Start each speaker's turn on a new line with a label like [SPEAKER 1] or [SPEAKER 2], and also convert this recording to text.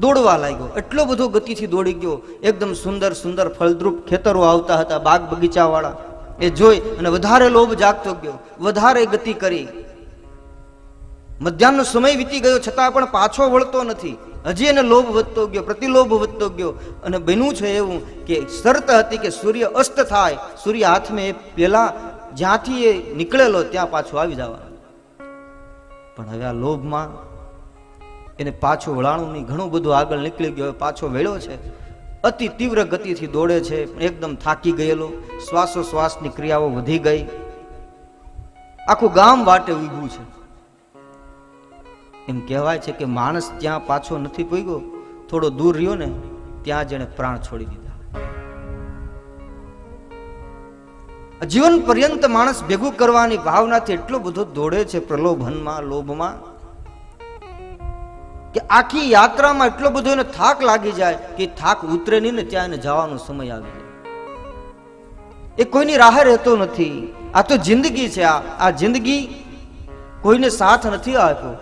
[SPEAKER 1] દોડવા લાગ્યો, એટલો બધો ગતિથી દોડી ગયો. એકદમ સુંદર સુંદર ફળદ્રુપ ખેતરો આવતા હતા, બાગ બગીચા વાળા. એ જોઈ અને વધારે લોભ જાગતો ગયો, વધારે ગતિ કરી. મધ્યાહનનો સમય વીતી ગયો છતાં પણ પાછો વળતો નથી. હજી એને લોભ વધતો ગયો, પ્રતિલોભ વધતો ગયો. અને બન્યું છે એવું કે શરત હતી કે સૂર્ય અસ્ત થાય, સૂર્ય હાથમાં એ પેલા જ્યાંથી એ નીકળેલો ત્યાં પાછો આવી જવાનો. પણ હવે આ લોભમાં એને પાછું વળાણું નહીં, ઘણું બધું આગળ નીકળી ગયો, પાછો વેળ્યો છે. અતિ તીવ્ર ગતિથી દોડે છે, એકદમ થાકી ગયેલો, શ્વાસોશ્વાસની ક્રિયાઓ વધી ગઈ. આખું ગામ વાટે ઊભું છે. એમ કહેવાય છે કે માણસ ત્યાં પાછો નથી પહોંચ્યો, થોડો દૂર રહ્યો ને ત્યાં જ એને પ્રાણ છોડી દીધા. જીવન પર્યંત માણસ ભેગું કરવાની ભાવનાથી એટલો બધો દોડે છે પ્રલોભનમાં, લોભમાં, કે આખી યાત્રામાં એટલો બધો એને થાક લાગી જાય કે થાક ઉતરે નહીં ને ત્યાં એને જવાનો સમય આવી જાય. એ કોઈની રાહે રહેતો નથી. આ તો જિંદગી છે. આ જિંદગી કોઈને સાથ નથી આપ્યો.